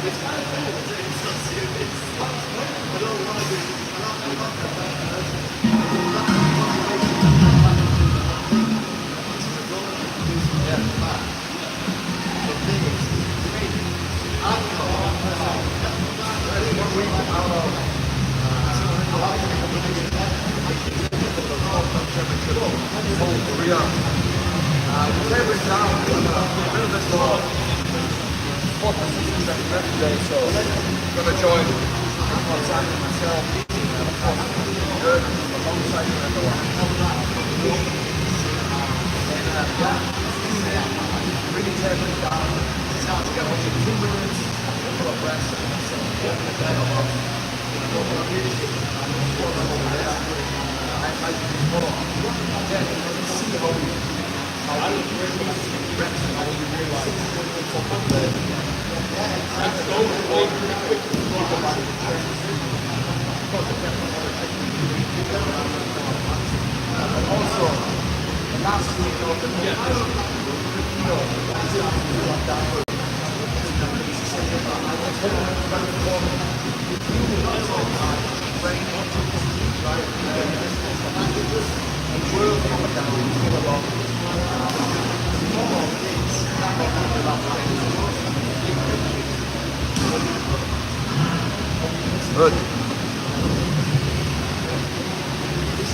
Good.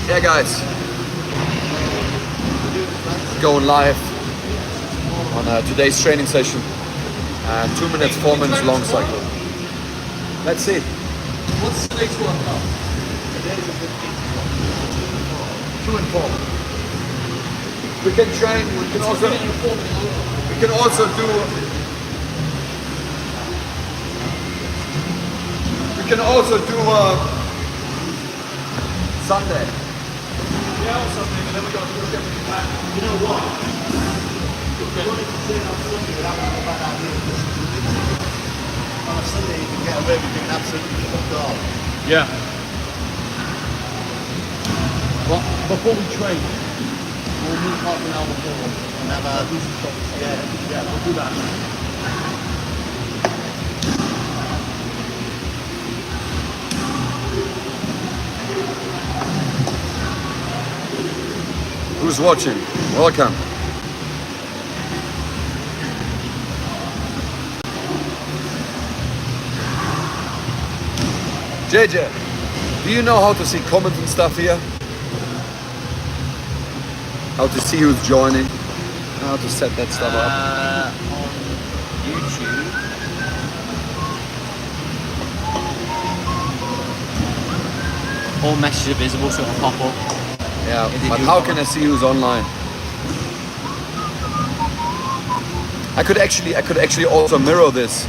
Yeah, guys. Going live on today's training session. 2 minutes, 4 minutes long cycle. Let's see. What's the next one now? 2 and 4. We can train. We can also do. We can also do Sunday. Yeah, on Sunday, but then we got to look at the back. You know what? If you wanted to train on Sunday, that was a bad idea. On a Sunday, you can get away with doing absolutely fuck all. Yeah. Well, before we train, we'll meet half an hour before and have a decent talk. Yeah, we'll do that. Who's watching? Welcome. JJ, do you know how to see comments and stuff here? How to see who's joining? How to set that stuff up? On YouTube. All messages are visible, so it'll pop up. Yeah, but how can I see who's online? I could actually also mirror this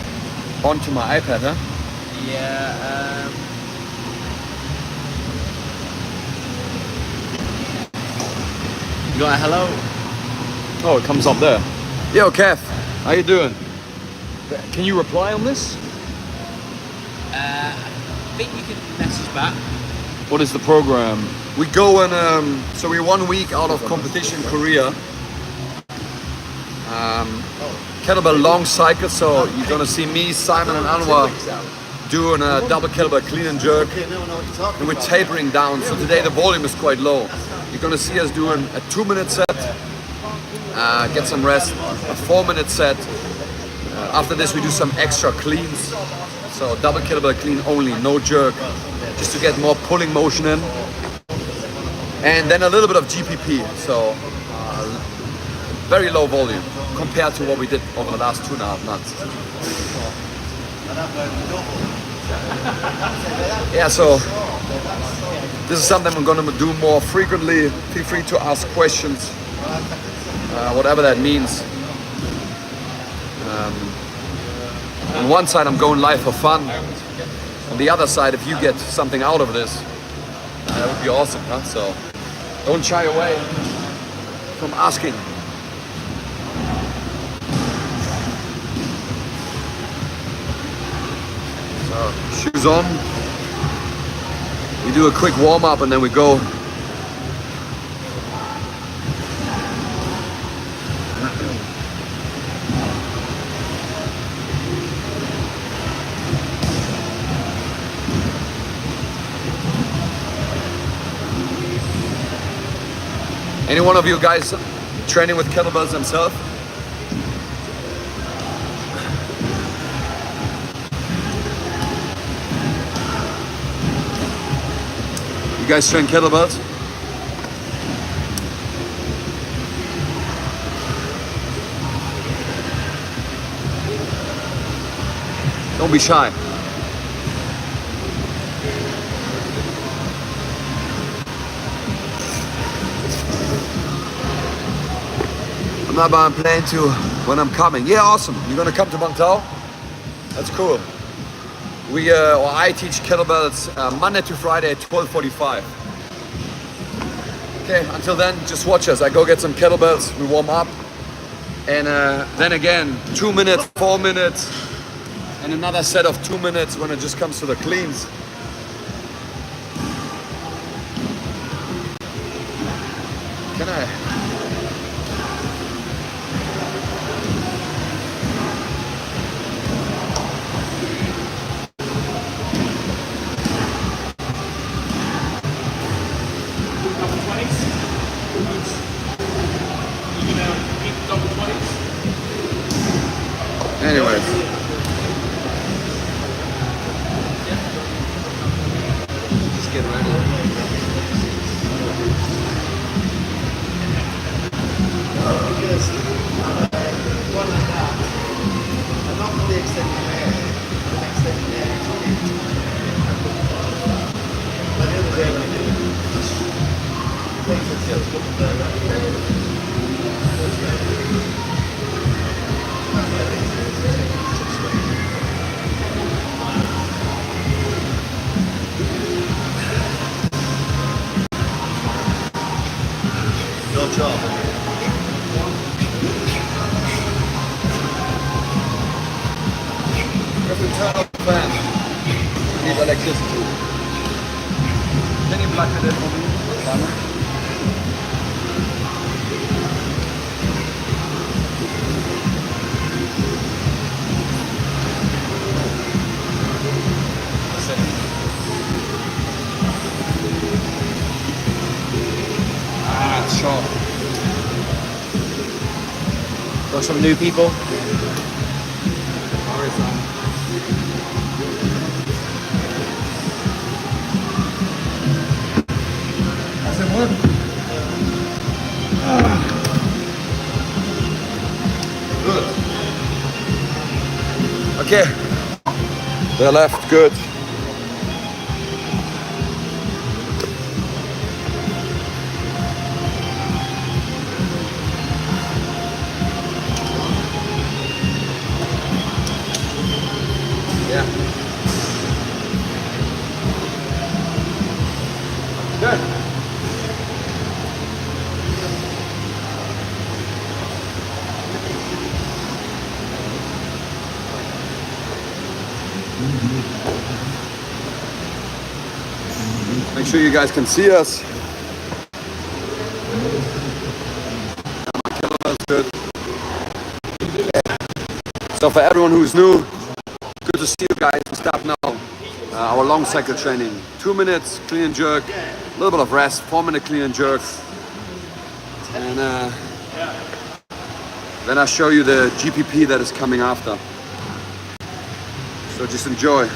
onto my iPad, huh? Yeah. You got a hello? Oh, it comes up there. Yo, Kev, how you doing? Can you reply on this? I think you can message back. What is the program? We go and so we're 1 week out of competition in Korea. Kettlebell Longcycle, so you're gonna see me, Simon and Anwar doing a double kettlebell clean and jerk. And we're tapering down, so today the volume is quite low. You're gonna see us doing a 2 minute set, get some rest, a 4 minute set. After this we do some extra cleans. So double kettlebell clean only, no jerk, just to get more pulling motion in. And then a little bit of GPP, so very low volume compared to what we did over the last 2.5 months. Yeah, so this is something I'm gonna do more frequently. Feel free to ask questions, whatever that means. On one side, I'm going live for fun. On the other side, if you get something out of this, that would be awesome, huh? So don't shy away from asking. So, shoes on. We do a quick warm up and then we go. Any one of you guys training with kettlebells themselves? You guys train kettlebells? Don't be shy. I'm not about planning to when I'm coming. Yeah, awesome. You're gonna come to Bangtao? That's cool. I teach kettlebells Monday to Friday at 12:45. Okay, until then, just watch us. I go get some kettlebells, we warm up, and then again, 2 minutes, 4 minutes, and another set of 2 minutes when it just comes to the cleans. Can I? Anyways. Just get ready. Because one like that, I'm not really extending my hair, I'm extending the hair. But the other day when I do it, takes it to your job. You have to turn off the fan. You need electricity. Can you plug it in for me, Simon? Ah, it's sharp. Got some new people. How's it work? Good. Okay. They're left. Good. Yeah. Good. Make sure you guys can see us. Good. So for everyone who's new, good to see you guys. We start now our long cycle training. 2 minutes clean and jerk, a little bit of rest, 4 minute clean and jerk. And then I'll show you the GPP that is coming after. So just enjoy.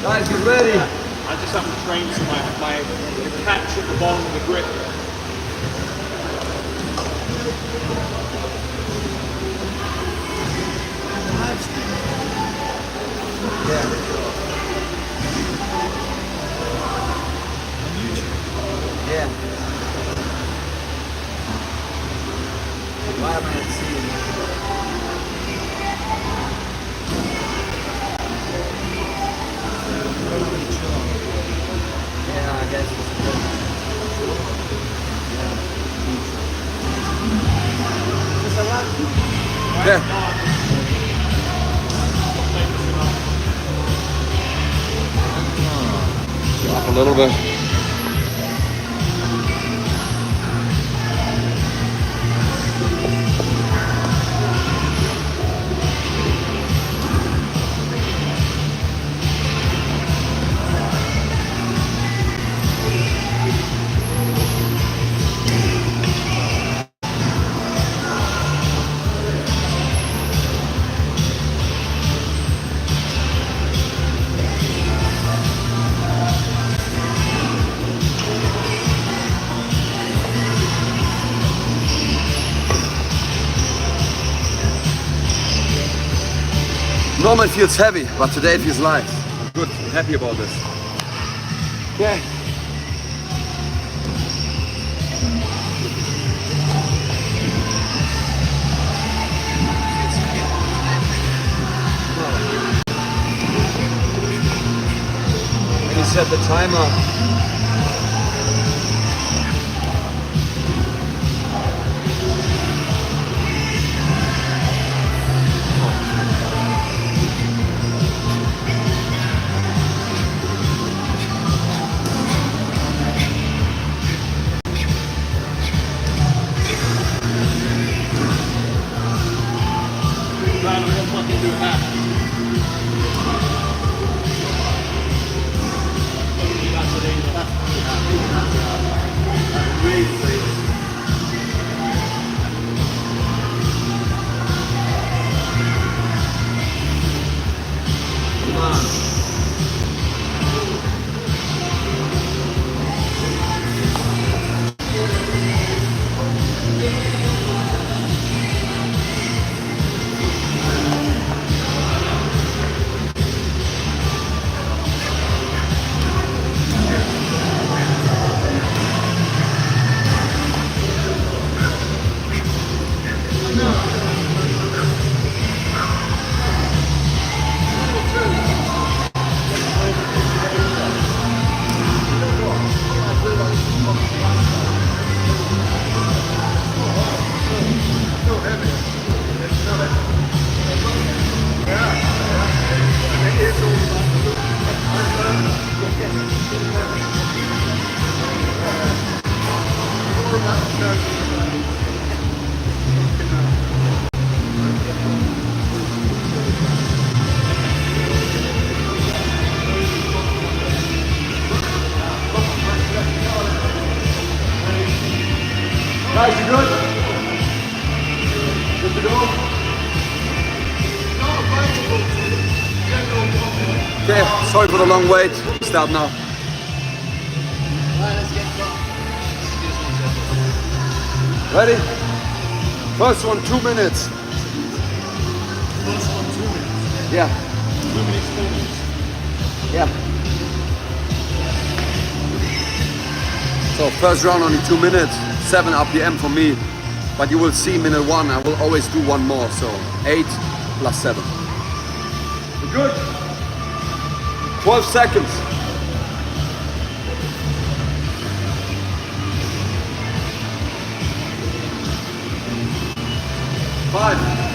Guys, get ready. I just have to train so my catch at the bottom of the grip. Yeah. Why am I not seeing it? Yeah, I guess it's good. Yeah. little bit. Normally it feels heavy, but today it feels light. Good, I'm happy about this. Okay. When you set the timer, guys, you good? Good to go? Okay, sorry for the long wait. Start now. Ready? First one, 2 minutes. First one, 2 minutes. Yeah. 2 minutes, 4 minutes. Yeah. So first round only 2 minutes, 7 RPM for me. But you will see minute 1, I will always do one more. So 8 plus 7. We're good. 12 seconds. 5.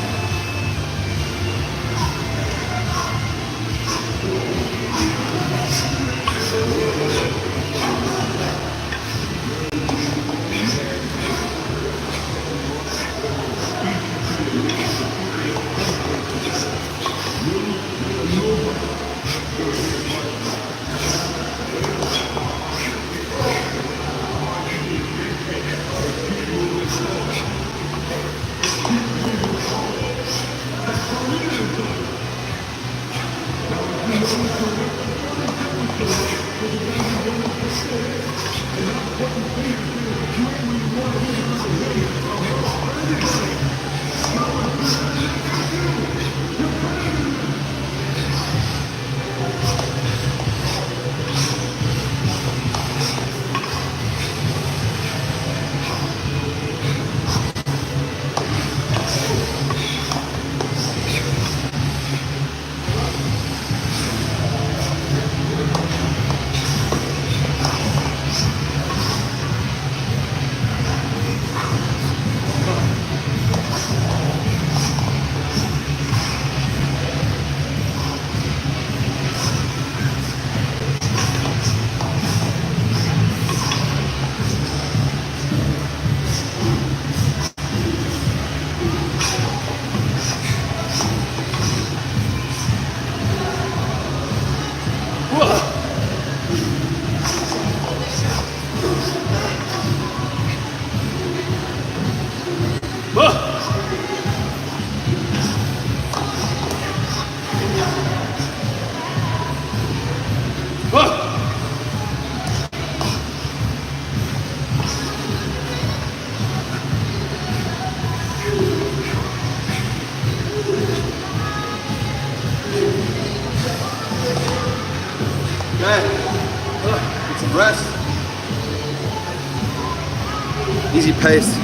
Easy pace.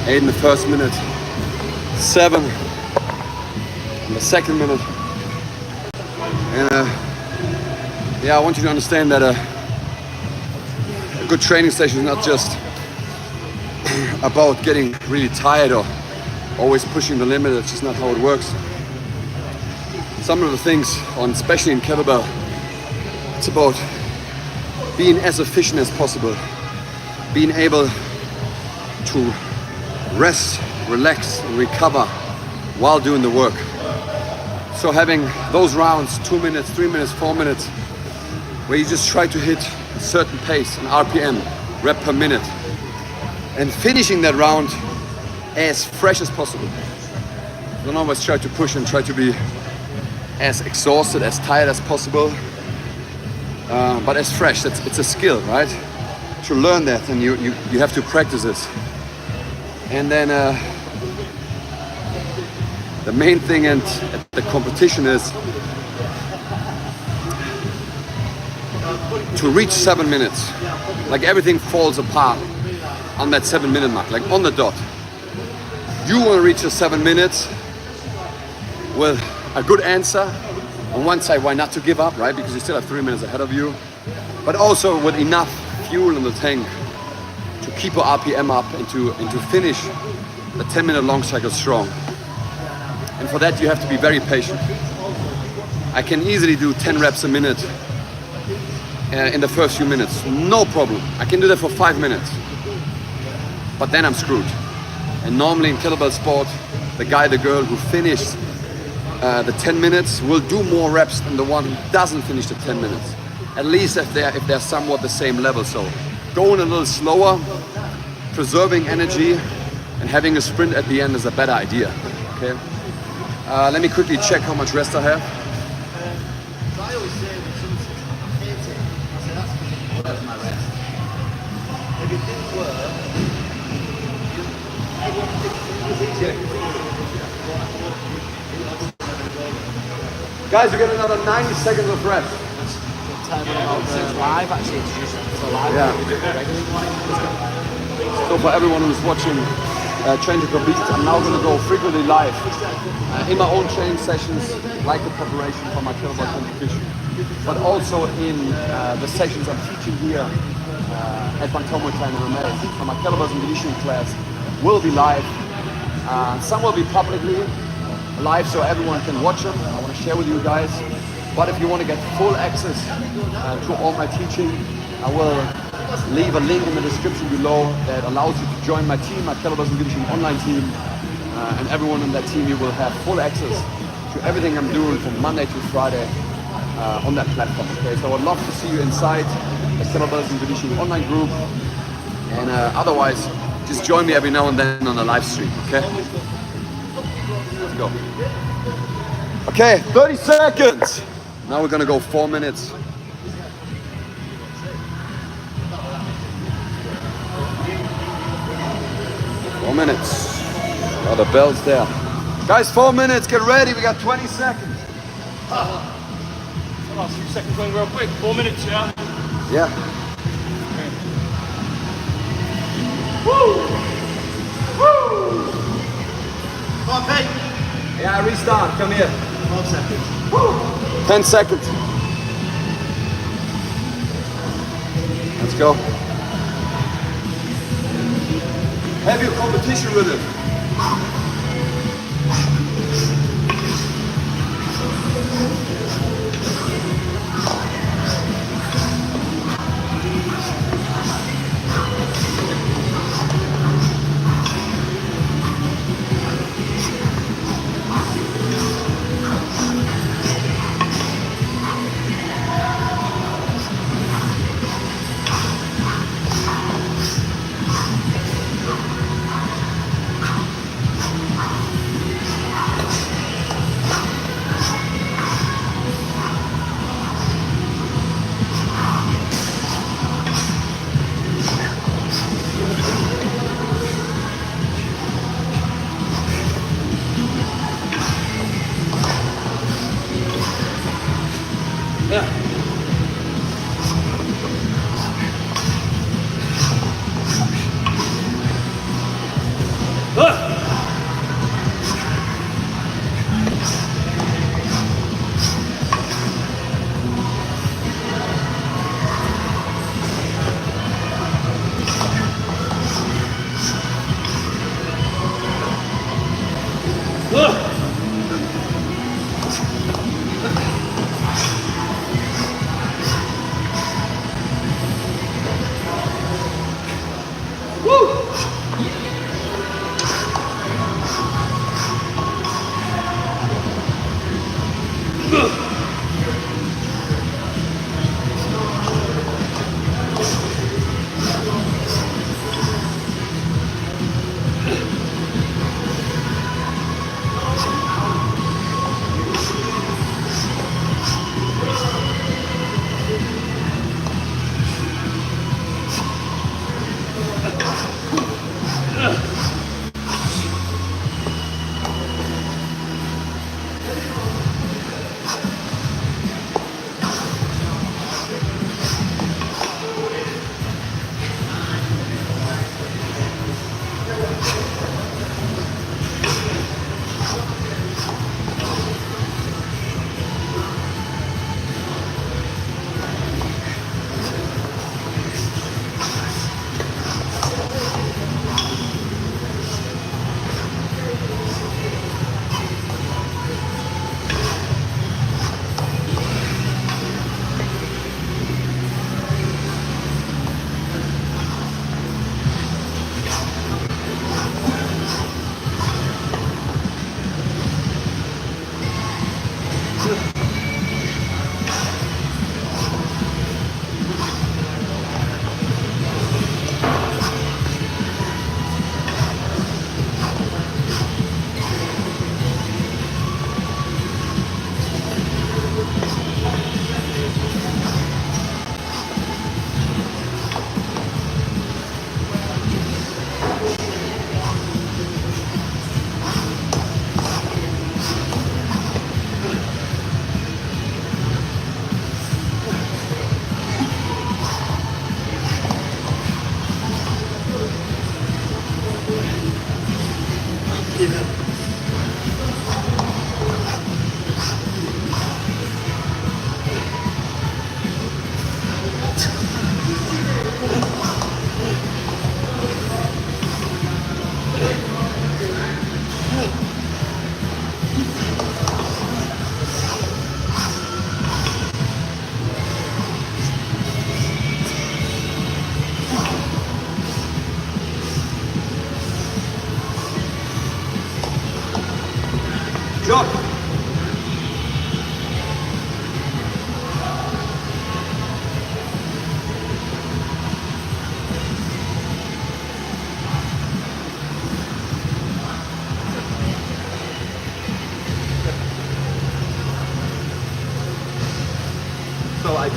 8 in the first minute. 7 in the second minute. And yeah, I want you to understand that a good training session is not just about getting really tired or always pushing the limit. That's just not how it works. Some of the things, especially in kettlebell, it's about being as efficient as possible, being able to rest, relax, and recover while doing the work. So having those rounds, 2 minutes, 3 minutes, 4 minutes, where you just try to hit a certain pace, an RPM, rep per minute, and finishing that round as fresh as possible. Don't always try to push and try to be as exhausted, as tired as possible, but as fresh. It's a skill, right? To learn that, and you have to practice this. And then the main thing at the competition is to reach 7 minutes. Like everything falls apart on that 7 minute mark, like on the dot. You want to reach the 7 minutes with a good answer. On one side, why not to give up, right? Because you still have 3 minutes ahead of you. But also with enough fuel in the tank to keep your RPM up and to finish the 10-minute long cycle strong. And for that, you have to be very patient. I can easily do 10 reps a minute in the first few minutes, no problem. I can do that for 5 minutes, but then I'm screwed. And normally in kettlebell sport, the guy, the girl who finished the 10 minutes will do more reps than the one who doesn't finish the 10 minutes. At least if they're somewhat the same level. So going a little slower, preserving energy, and having a sprint at the end is a better idea. Okay. Let me quickly check how much rest I have. I always say when someone says, I hate it, I say that's because my rest. If it didn't work, everyone thinks it was easier. Guys, you get another 90 seconds of rest. Live, actually, it's just for live. Yeah. So for everyone who's watching Train to Compete, I'm now going to go frequently live in my own training sessions, like the preparation for my kettlebell competition, but also in the sessions I'm teaching here at Bantomo Training in May. So my kettlebells and conditioning class will be live. Some will be publicly live so everyone can watch them. I want to share with you guys. But if you want to get full access to all my teaching, I will leave a link in the description below that allows you to join my team, my Kettlebell and Conditioning online team. And everyone on that team, you will have full access to everything I'm doing from Monday to Friday on that platform. Okay, so I would love to see you inside the Kettlebell and Conditioning online group. And otherwise, just join me every now and then on a live stream, okay? Let's go. Okay, 30 seconds. Now we're gonna go 4 minutes. 4 minutes. Oh, the bell's there. Guys, 4 minutes, get ready, we got 20 seconds. Last few seconds going real quick. 4 minutes, yeah? Yeah. Woo! Woo! Come on, Pete. Yeah, restart, come here. 12 seconds. 10 seconds. Let's go. Have your competition rhythm.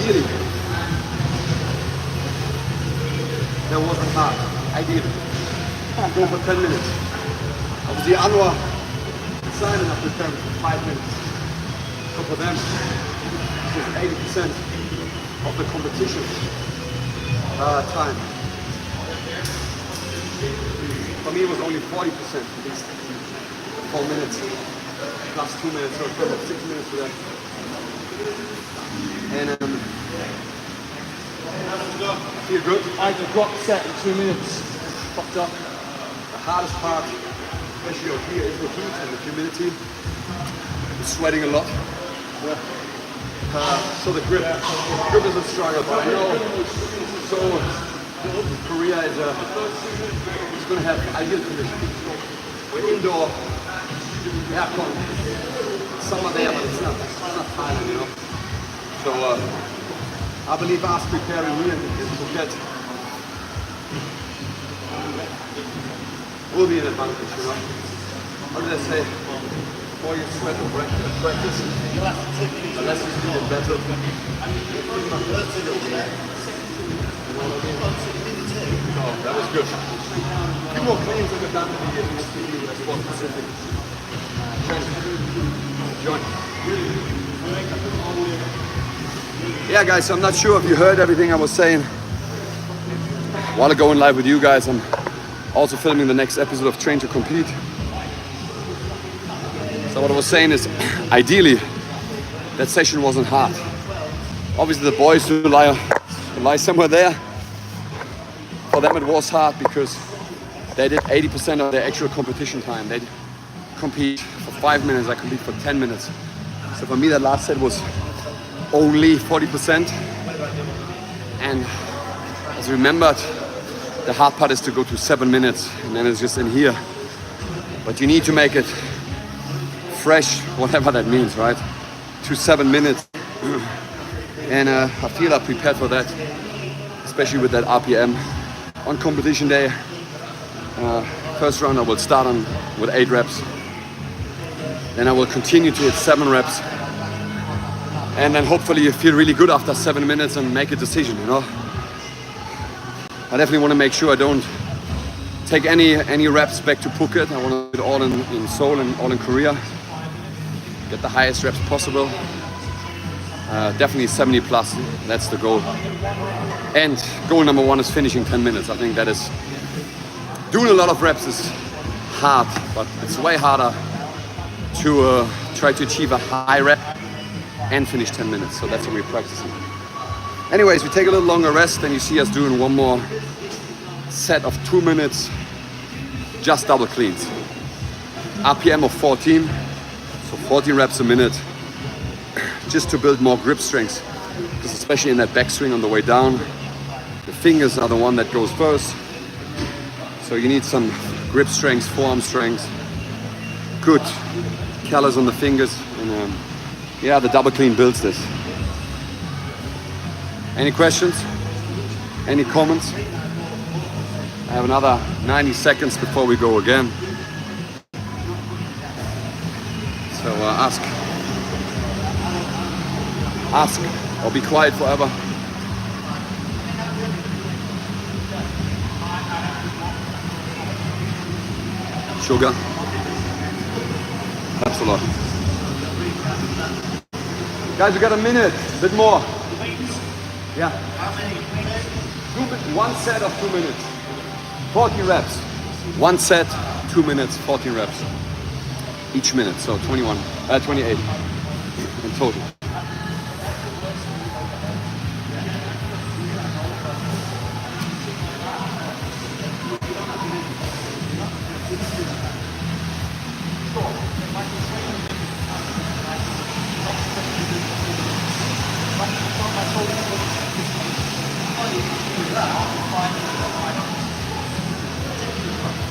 ideally, that wasn't hard. Ideally, go for 10 minutes. Obviously, Anwar and Simon are preparing for 5 minutes. So for them, it was 80% of the competition time. For me, it was only 40% at least. 4 minutes plus 2 minutes, so it's about 6 minutes for that. And I feel good. I did a drop set in 2 minutes. Fucked up. The hardest part, especially out here, is the heat and the humidity. I'm sweating a lot. So the grip is a struggle, but I know. So Korea is going to have ideal conditions. We're indoor, aircon, summer there, but it's not Thailand, you know. So I believe us preparing here in Phuket will be an advantage, you know. How did I say? The more you sweat and practice, the less you do it better. So that was good. A few more cleans than we've done in the SPD with Sport Pacific. Join. Yeah, guys, so I'm not sure if you heard everything I was saying while going live with you guys. I'm also filming the next episode of Train to Compete. So what I was saying is, ideally, that session wasn't hard. Obviously, the boys who lie somewhere there, for them it was hard because they did 80% of their actual competition time. They compete for 5 minutes, I compete for 10 minutes. So for me, that last set was only 40%. And as I remembered, the hard part is to go to 7 minutes, and then it's just in here. But you need to make it fresh, whatever that means, right? To 7 minutes. And I feel I'm prepared for that, especially with that RPM. On competition day, first round I will start with 8 reps. Then I will continue to hit 7 reps. And then hopefully you feel really good after 7 minutes and make a decision, you know? I definitely want to make sure I don't take any reps back to Phuket. I want to do it all in Seoul and all in Korea. Get the highest reps possible. Definitely 70 plus, that's the goal. And goal number 1 is finishing 10 minutes. I think that is, doing a lot of reps is hard, but it's way harder to try to achieve a high rep and finish 10 minutes. So that's what we're practicing. Anyways, we take a little longer rest, and you see us doing one more set of 2 minutes, just double cleans. RPM of 14, so 14 reps a minute, just to build more grip strength. Because especially in that backswing on the way down, the fingers are the one that goes first. So you need some grip strength, forearm strength, good callus on the fingers, and yeah, the double clean builds this. Any questions? Any comments? I have another 90 seconds before we go again. So ask or be quiet forever. Sugar. Helps a lot. Guys, we got a minute, a bit more. Yeah. 1 set of 2 minutes. 40 reps. 1 set, 2 minutes, 14 reps. Each minute, so 28 in total.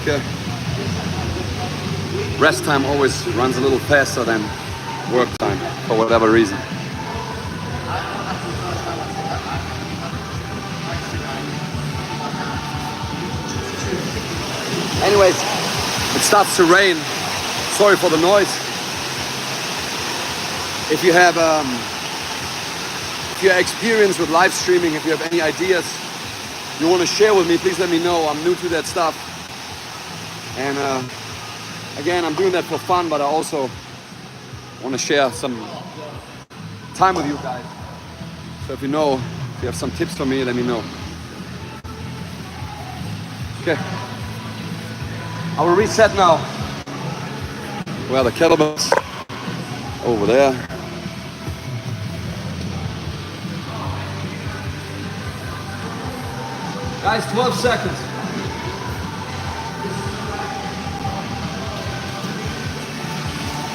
Okay. Rest time always runs a little faster than work time for whatever reason. Anyways, it starts to rain. Sorry for the noise. If you have If you're experienced with live streaming, if you have any ideas you want to share with me, please let me know. I'm new to that stuff. And again, I'm doing that for fun, but I also want to share some time with you guys. So if you have some tips for me, let me know. Okay. I will reset now. Well, the kettlebells over there. Guys, 12 seconds.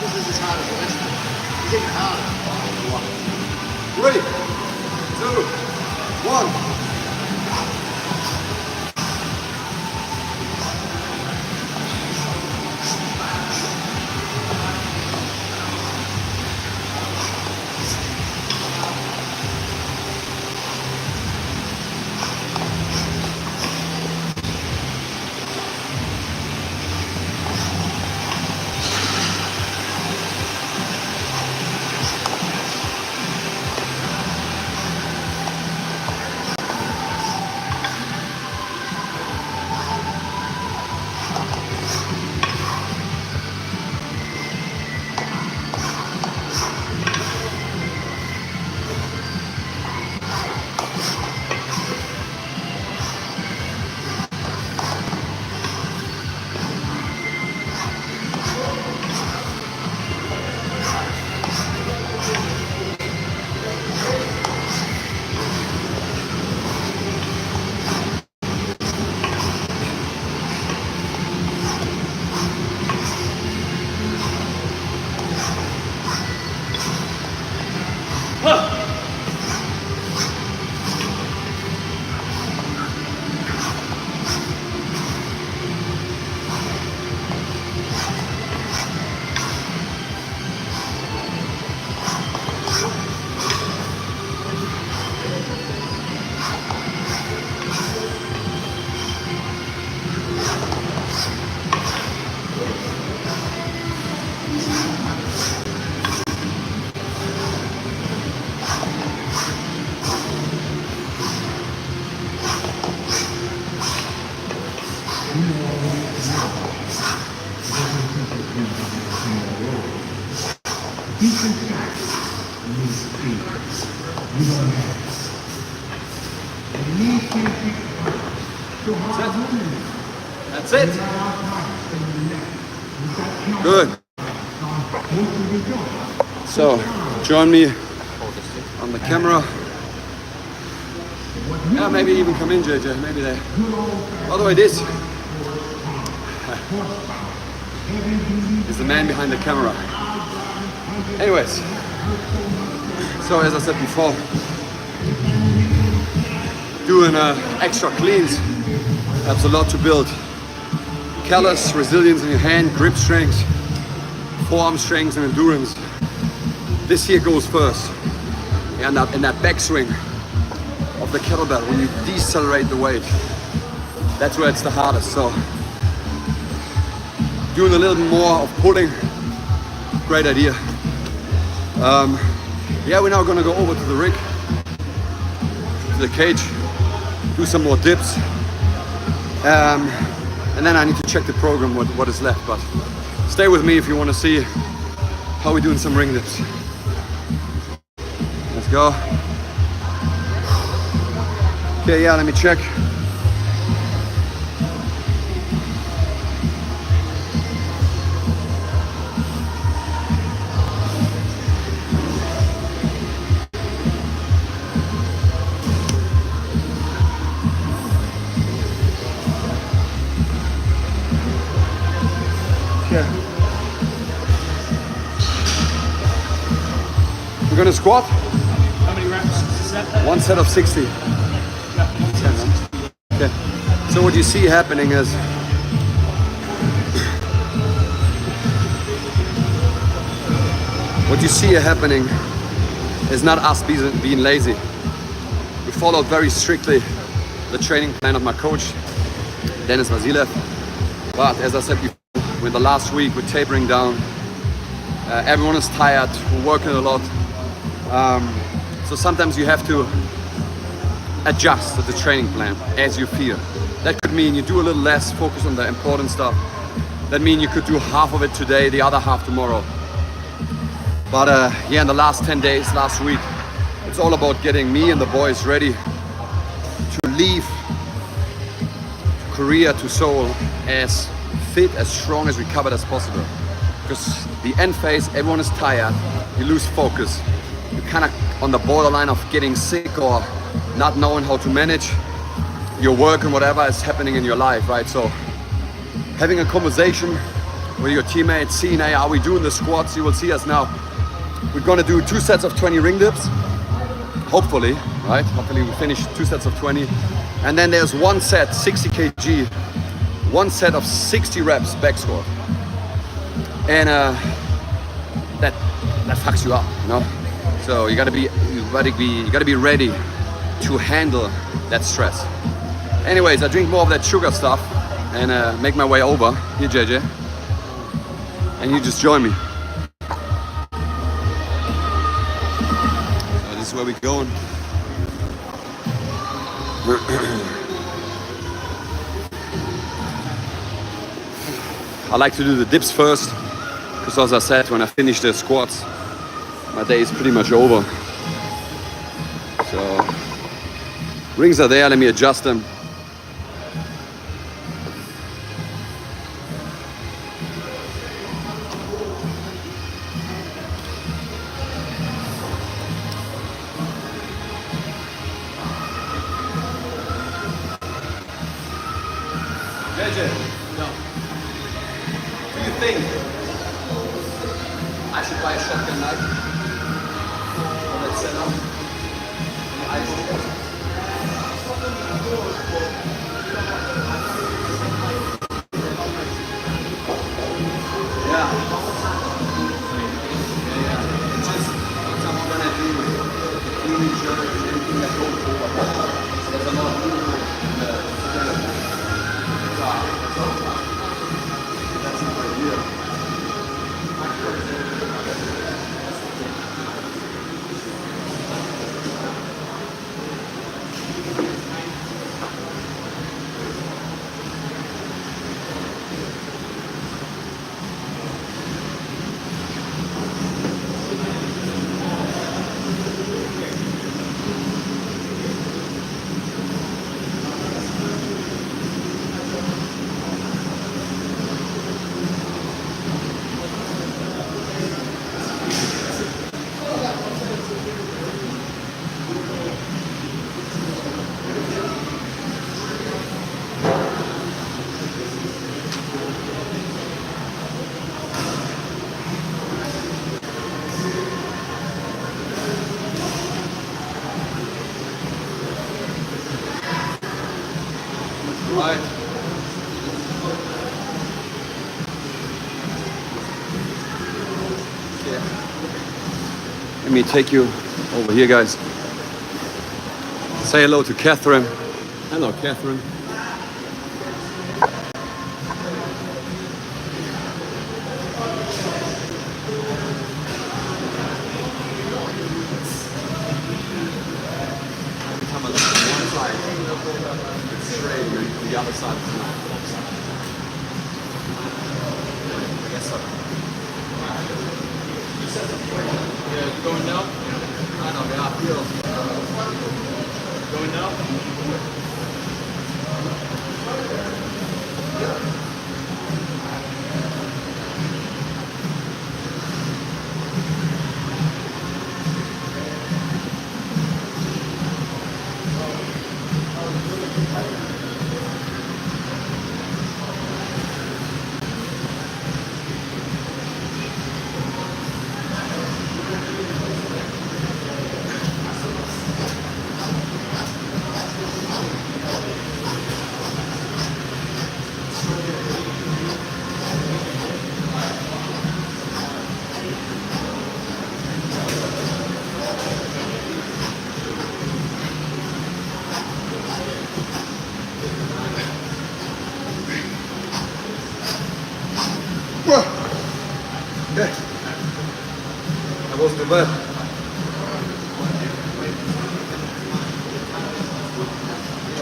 This is as hard as the rest of it. It's even harder. 3, 2, 1. That's it. Good. So, join me on the camera. Yeah, maybe even come in, JJ. Maybe there. By the way, this is the man behind the camera. Anyways, so as I said before, doing extra cleans helps a lot to build callus, resilience in your hand, grip strength, forearm strength and endurance. This here goes first. You end up in that backswing of the kettlebell when you decelerate the weight. That's where it's the hardest. So doing a little bit more of pulling, great idea. Yeah, we're now gonna go over to the rig, to the cage, do some more dips. And then I need to check the program, what is left, but stay with me if you want to see how we're doing some ring dips. Let's go. Okay, yeah, let me check. We're gonna squat. How many reps is that? One set of 60. Okay. So what you see happening is not us being lazy. We followed very strictly the training plan of my coach, Dennis Vasilev. But as I said before, in the last week we're tapering down. Everyone is tired. We're working a lot. So sometimes you have to adjust the training plan as you feel. That could mean you do a little less, focus on the important stuff. That means you could do half of it today, the other half tomorrow. But yeah, in the last 10 days, last week, it's all about getting me and the boys ready to leave Korea to Seoul as fit, as strong, as recovered as possible. Because the end phase, everyone is tired, you lose focus. You're kind of on the borderline of getting sick or not knowing how to manage your work and whatever is happening in your life, right? So having a conversation with your teammates, seeing, hey, are we doing the squats? You will see us now. We're gonna do 2 sets of 20 ring dips, hopefully, right? Hopefully we finish 2 sets of 20. And then there's 1 set, 60 kg, 1 set of 60 reps back squat. And that fucks you up, you know? So you gotta be ready to handle that stress. Anyways, I drink more of that sugar stuff and make my way over. Here, JJ. And you just join me. So this is where we're going. I like to do the dips first, because as I said, when I finish the squats, my day is pretty much over. So rings are there, let me adjust them. JJ, No. do you think I should buy a shotgun knife for that setup? Yeah. It's just something when I do the cleaning jerk and anything that goes over. There's a lot of movement in the that's not idea. Right. Let me take you over here, guys. Say hello to Catherine. Hello, Catherine. Every time I look at one side, it's straight, and the other side is not. I guess so. Yeah, going down? I know, yeah, I feel. Going down?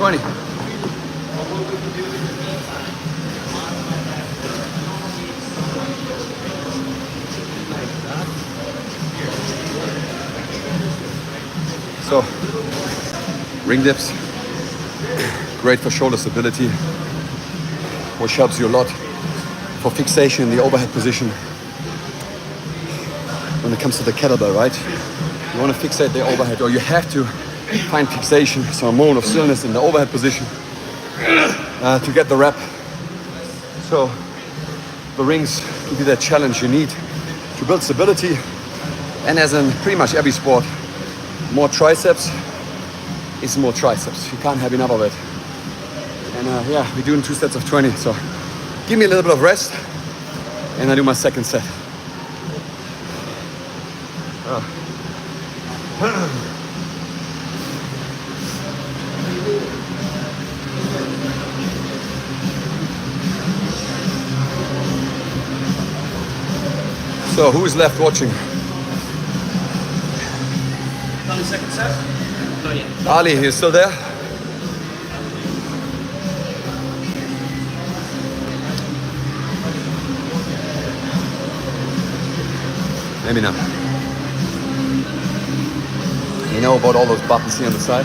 20. So, ring dips, great for shoulder stability, which helps you a lot for fixation in the overhead position. When it comes to the kettlebell, right? You want to fixate the overhead, or you have to find fixation, so a moment of stillness in the overhead position to get the rep. So the rings give you that challenge you need to build stability. And as in pretty much every sport, more triceps is more triceps. You can't have enough of it. And yeah, we're doing 2 sets of 20. So give me a little bit of rest and I do my second set. So who is left watching? On the second set? Not yet. Ali, you still there? Maybe not. You know about all those buttons here on the side?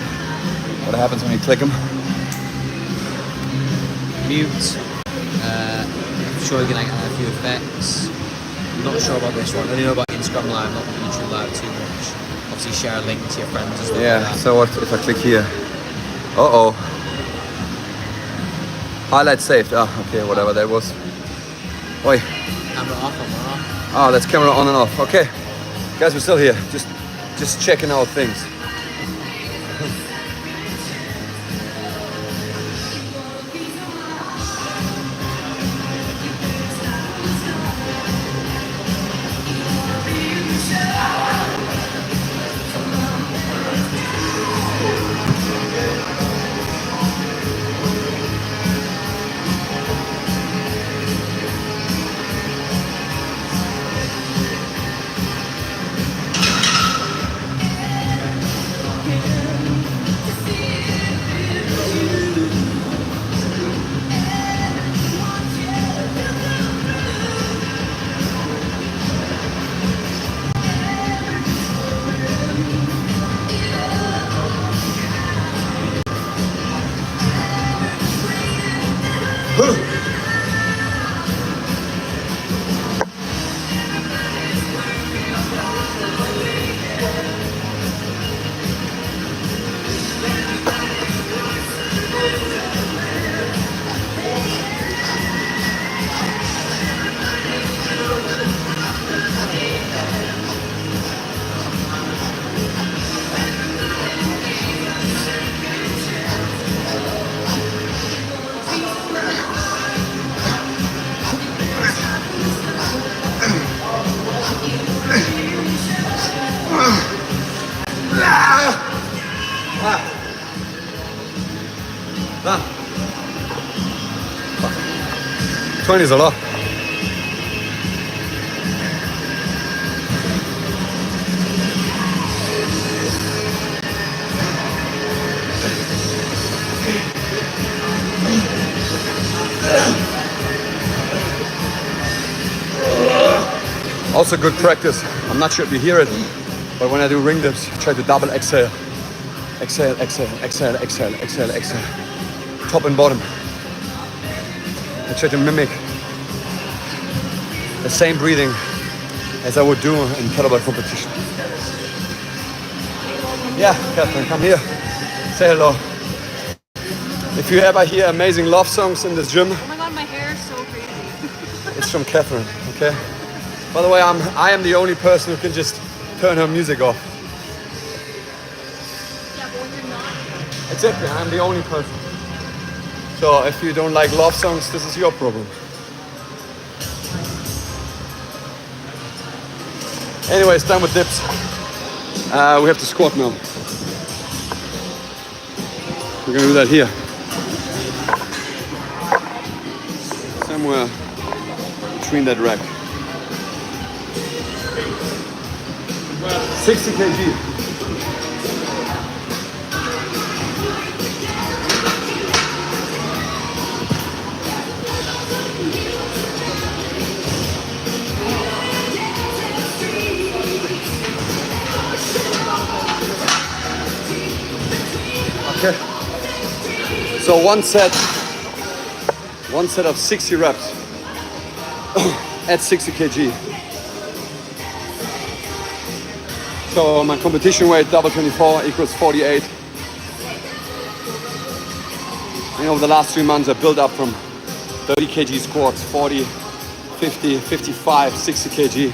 What happens when you click them? Mute. Showing like a few effects. I'm not sure about this one. I only know about Instagram Live, not YouTube Live too much. Obviously share a link to your friends and stuff Yeah, like that. so what if I click here? Uh-oh. Highlight saved. Ah, okay, whatever that was. Oi. Camera off, camera off. Oh, that's camera on and off. Okay. Guys, we're still here. Just checking out things. Ah. 20 is a lot. Also good practice. I'm not sure if you hear it, but when I do ring dips, I try to double exhale. Exhale, exhale, exhale, exhale, exhale, exhale. Top and bottom. I try to mimic the same breathing as I would do in kettlebell competition. Yeah, Catherine, come here. Say hello. If you ever hear amazing love songs in this gym, Oh my god, my hair is so crazy. it's from Catherine, okay? By the way, I am the only person who can just turn her music off. Yeah, but when you're not, Exactly, I'm the only person. So if you don't like love songs, this is your problem. Anyways, done with dips. We have to squat now. We're gonna do that here. Somewhere between that rack. 60 kg. Okay. So one set of 60 reps at 60 kg. So my competition weight, double 24 equals 48. And over the last 3 months, I built up from 30 kg squats, 40, 50, 55, 60 kg.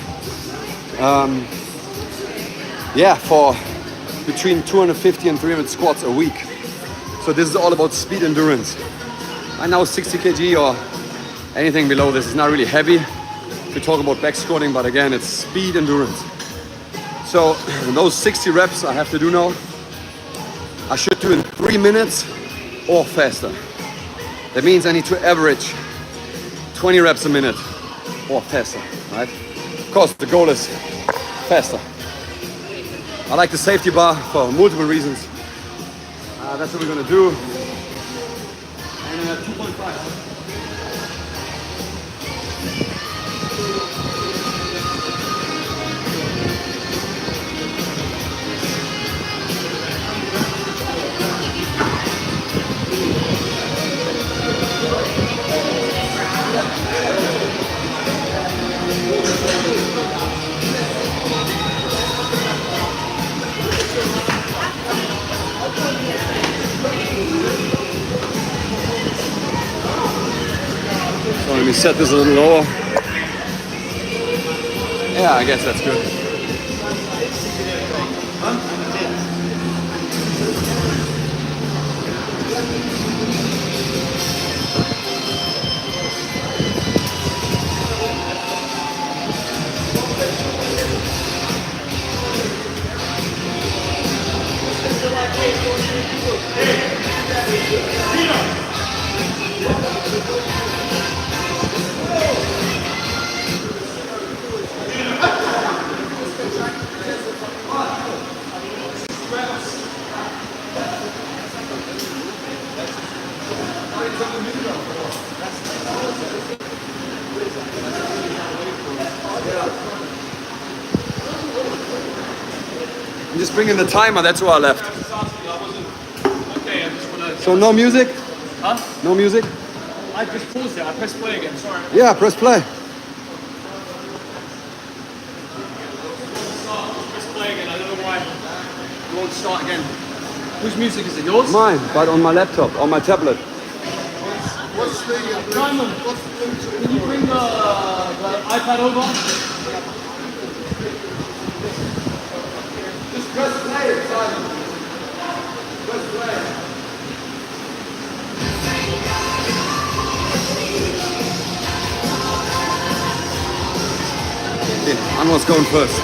Yeah, for between 250 and 300 squats a week. So this is all about speed endurance. I know 60 kg or anything below this is not really heavy to talk about back squatting, but again, it's speed endurance. So those 60 reps I have to do now, I should do in 3 minutes or faster. That means I need to average 20 reps a minute or faster, right? Of course, the goal is faster. I like the safety bar for multiple reasons. That's what we're gonna do. And 2.5. So let me set this a little lower. Yeah, I guess that's good. I'm just bringing the timer, that's why I left. So no music? Huh? No music? I just paused it. I pressed play again. Sorry. Yeah, press play. Press play again. I don't know why. You won't start again. Whose music is it? Yours? Mine, but on my laptop, on my tablet. What's the Simon, can you bring the iPad over? Just press play, Simon. Press play. Okay, Anwar's going first.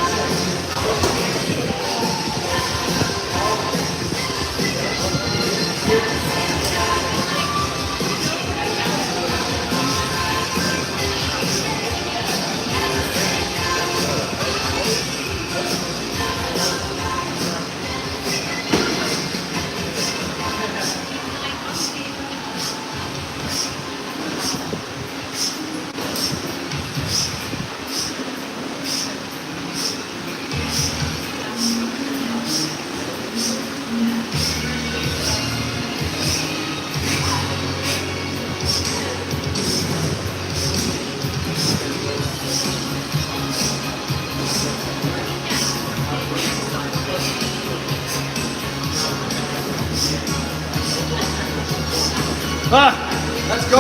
Let's go.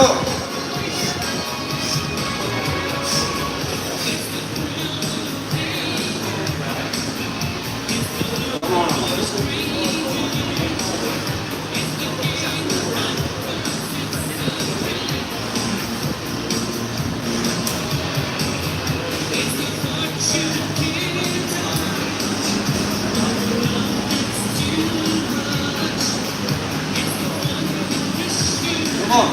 Come on.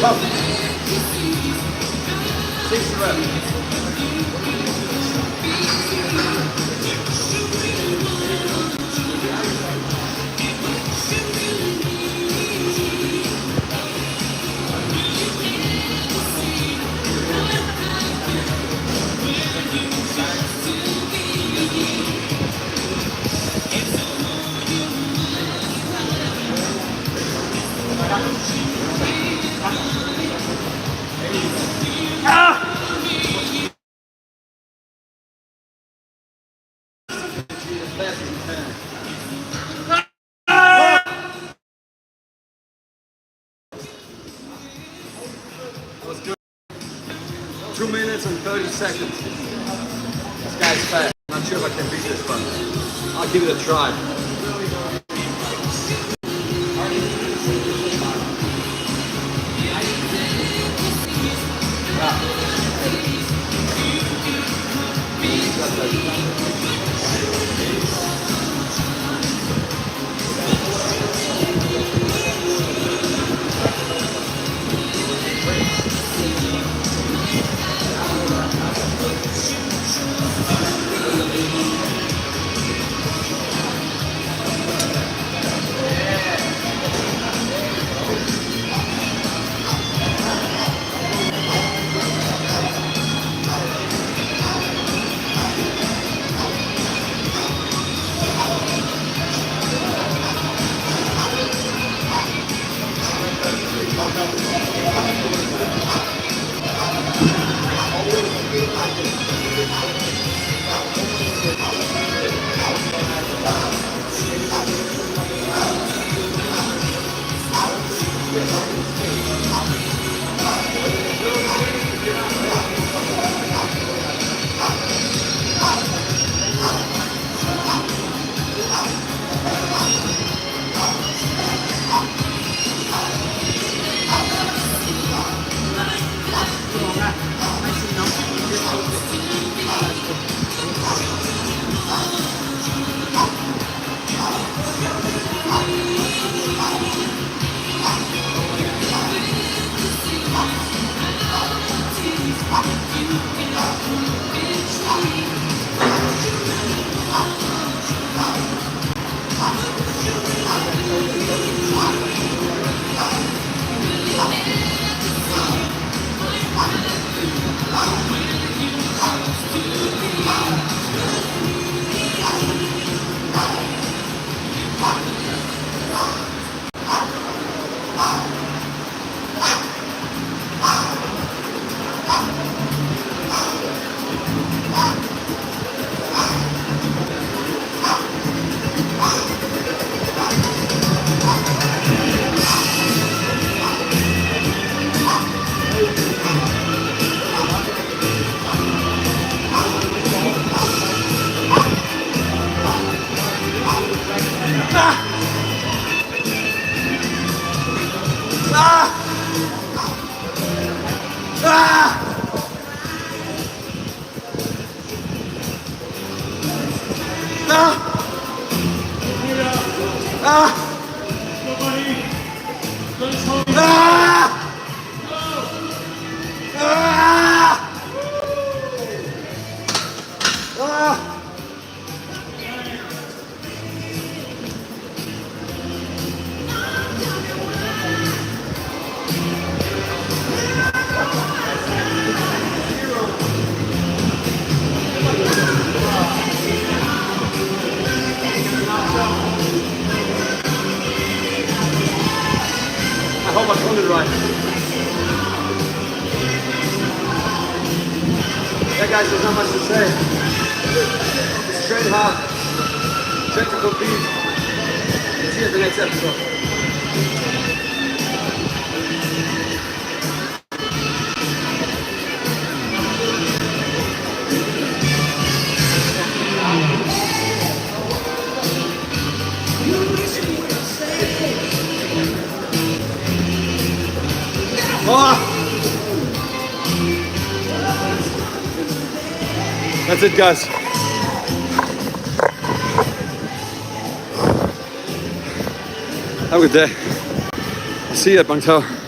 Come. 60 reps. That was good. 2 minutes and 30 seconds. This guy's fast. I'm not sure if I can beat this, but I'll give it a try. I hope I told it right. Yeah guys, there's not much to say. Just train hard. Train to compete. See you in the next episode. That's it, guys. Have a good day. I'll see you at Bangtao.